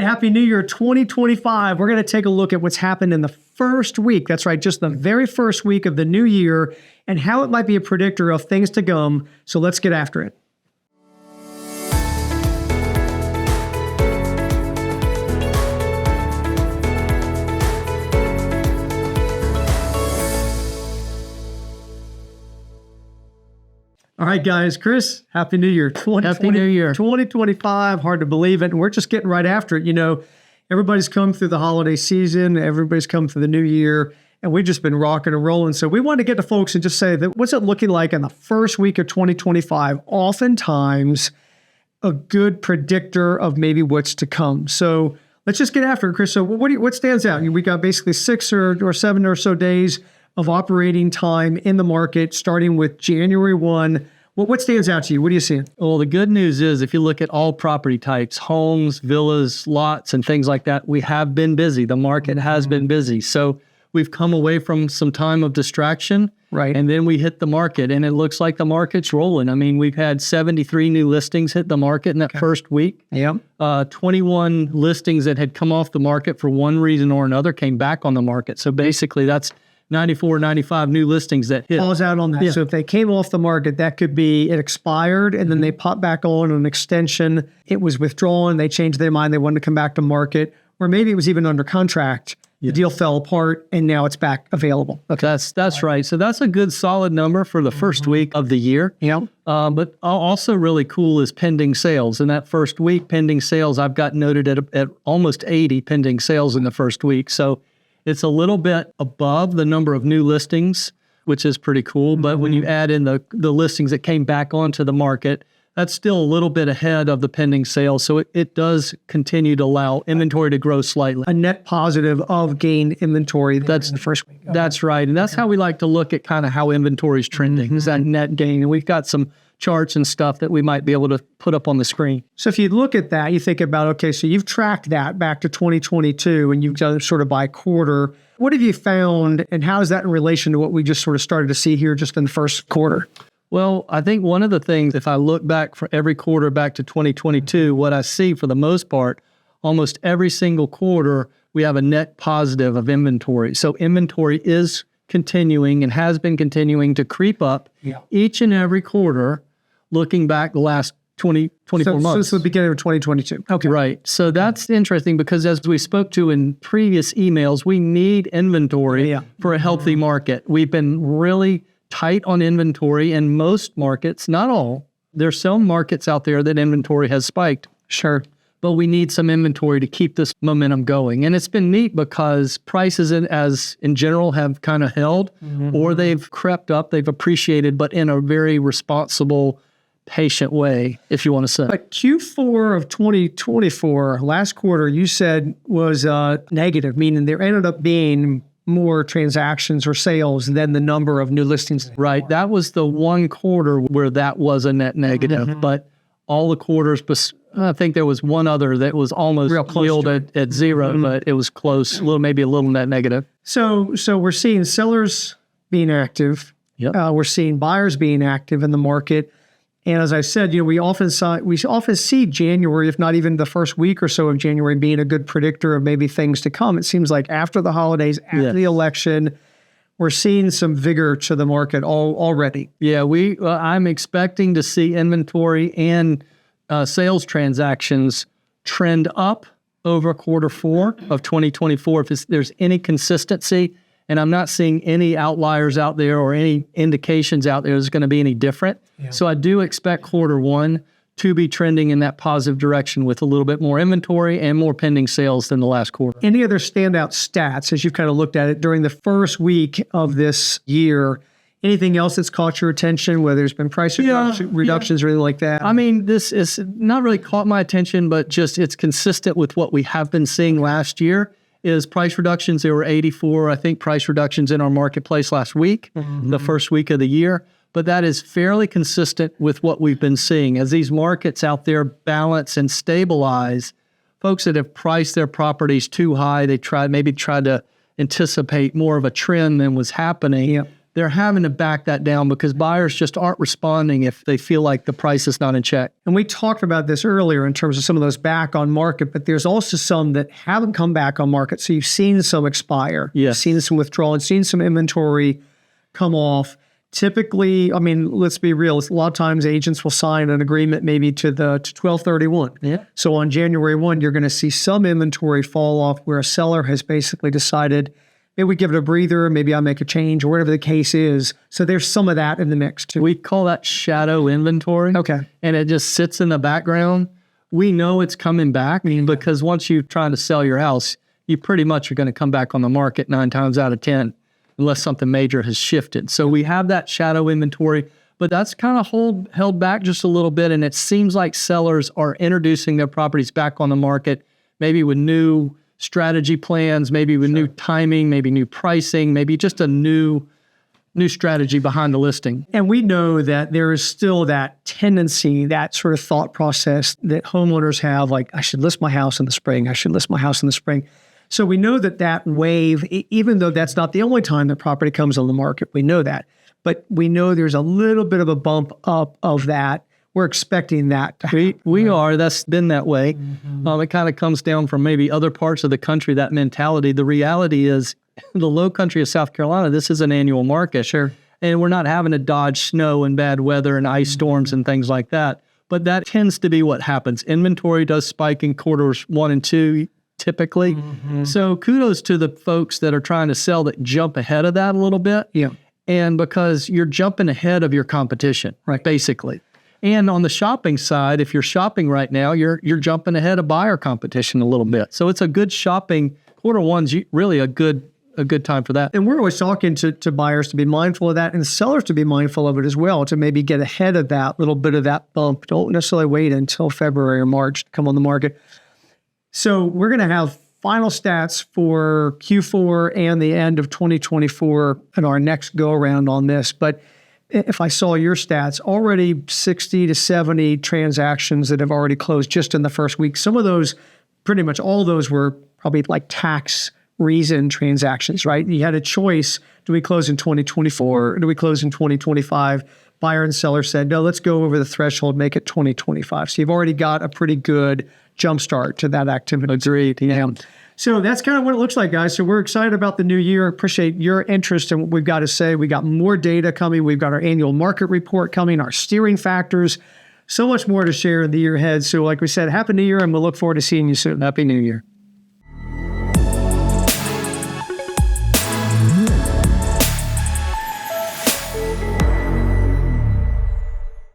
right, Happy New Year 2025. We're going to take a look at what's happened in the first week. That's right, just the very first week of the new year and how it might be a predictor of things to come. So let's get after it. All right, guys. Chris, Happy New Year. Happy New Year. 2025, hard to believe it. And we're just getting right after it. You know, everybody's come through the holiday season. Everybody's come through the new year. And we've just been rocking and rolling. So we wanted to get to folks and just say that what's it looking like in the first week of 2025? Oftentimes a good predictor of maybe what's to come. So let's just get after it, Chris. So what stands out? We got basically 6 or 7 or so days of operating time in the market, starting with January 1. What stands out to you? What are you seeing? Well, the good news is if you look at all property types, homes, villas, lots, and things like that, we have been busy. The market has been busy. So we've come away from some time of distraction, right? And then we hit the market, and it looks like the market's rolling. I mean, we've had 73 new listings hit the market in that first week. Yeah. 21 listings that had come off the market for one reason or another came back on the market. So basically, that's 94, 95 new listings that hit. Pause out on that. Yeah. So if they came off the market, that could be it expired and then they popped back on an extension. It was withdrawn. They changed their mind. They wanted to come back to market. Or maybe it was even under contract. The deal fell apart and now it's back available. Okay. That's right. So that's a good solid number for the first week of the year. Yeah. But also really cool is pending sales. In that first week, pending sales, I've got noted at almost 80 pending sales in the first week. So it's a little bit above the number of new listings, which is pretty cool. But when you add in the listings that came back onto the market, that's still a little bit ahead of the pending sales. So it does continue to allow inventory to grow slightly. A net positive of gained inventory. That's the first week. That's right. And that's how we like to look at kind of how inventory is trending, is that net gain. And we've got some charts and stuff that we might be able to put up on the screen. So if you look at that, you think about, okay, so you've tracked that back to 2022 and you've done it sort of by quarter. What have you found and how is that in relation to what we just sort of started to see here just in the first quarter? Well, I think one of the things, if I look back for every quarter back to 2022, what I see for the most part, almost every single quarter, we have a net positive of inventory. So inventory is continuing and has been continuing to creep up each and every quarter, looking back the last 24 months. So this was the beginning of 2022. Okay. Right. So that's interesting because as we spoke to in previous emails, we need inventory for a healthy market. We've been really tight on inventory in most markets, not all. There's some markets out there that inventory has spiked. Sure. But we need some inventory to keep this momentum going. And it's been neat because prices in general have kind of held or they've crept up, they've appreciated, but in a very responsible, patient way, if you want to say. But Q4 of 2024, last quarter, you said was negative, meaning there ended up being more transactions or sales than the number of new listings. Right. That was the one quarter where that was a net negative. But all the quarters, I think there was one other that was almost yield at zero, but it was close, maybe a little net negative. So we're seeing sellers being active. Yep. We're seeing buyers being active in the market. And as I said, we often see January, if not even the first week or so of January, being a good predictor of maybe things to come. It seems like after the holidays, after the election, we're seeing some vigor to the market already. Yeah, I'm expecting to see inventory and sales transactions trend up over quarter 4 of 2024. If there's any consistency, and I'm not seeing any outliers out there or any indications out there there's going to be any different. Yeah. So I do expect quarter 1 to be trending in that positive direction with a little bit more inventory and more pending sales than the last quarter. Any other standout stats as you've kind of looked at it during the first week of this year? Anything else that's caught your attention, whether there's been price reductions or anything like that? I mean, this is not really caught my attention, but just it's consistent with what we have been seeing last year. Is price reductions. There were 84, I think, price reductions in our marketplace last week, the first week of the year. But that is fairly consistent with what we've been seeing. As these markets out there balance and stabilize, folks that have priced their properties too high, they tried to anticipate more of a trend than was happening. Yep. they're having to back that down because buyers just aren't responding if they feel like the price is not in check. And we talked about this earlier in terms of some of those back on market, but there's also some that haven't come back on market. So you've seen some expire. Yes. You've seen some withdrawal and seen some inventory come off. Typically, I mean, let's be real. A lot of times agents will sign an agreement maybe to 12/31. Yeah. So on January 1, you're going to see some inventory fall off where a seller has basically decided, maybe we give it a breather, maybe I make a change or whatever the case is. So there's some of that in the mix too. We call that shadow inventory. Okay. And it just sits in the background. We know it's coming back because once you're trying to sell your house, you pretty much are going to come back on the market 9 times out of 10. Unless something major has shifted. So we have that shadow inventory, but that's kind of held back just a little bit. And it seems like sellers are introducing their properties back on the market, maybe with new strategy plans, maybe with new timing, maybe new pricing, maybe just a new strategy behind the listing. And we know that there is still that tendency, that sort of thought process that homeowners have, like, I should list my house in the spring. I should list my house in the spring. So we know that wave, even though that's not the only time the property comes on the market, we know that. But we know there's a little bit of a bump up of that. We're expecting that to happen. We are. That's been that way. It kind of comes down from maybe other parts of the country, that mentality. The reality is the low country of South Carolina, this is an annual market. Sure. And we're not having to dodge snow and bad weather and ice storms and things like that. But that tends to be what happens. Inventory does spike in quarters 1 and 2. Typically. So kudos to the folks that are trying to sell that jump ahead of that a little bit. Yeah. And because you're jumping ahead of your competition, Right. basically. And on the shopping side, if you're shopping right now, you're jumping ahead of buyer competition a little bit. So it's a good shopping. Quarter 1's really a good time for that. And we're always talking to buyers to be mindful of that and sellers to be mindful of it as well, to maybe get ahead of that little bit of that bump. Don't necessarily wait until February or March to come on the market. So we're going to have final stats for Q4 and the end of 2024 in our next go around on this. But if I saw your stats, already 60 to 70 transactions that have already closed just in the first week. Some of those, pretty much all those were probably like tax reason transactions, right? You had a choice. Do we close in 2024 or do we close in 2025? Buyer and seller said, no, let's go over the threshold, make it 2025. So you've already got a pretty good jumpstart to that activity. Agreed. Yeah. So that's kind of what it looks like, guys. So we're excited about the new year. Appreciate your interest in what we've got to say. We got more data coming. We've got our annual market report coming, our steering factors, so much more to share in the year ahead. So like we said, Happy New Year, and we'll look forward to seeing you soon. Happy New Year.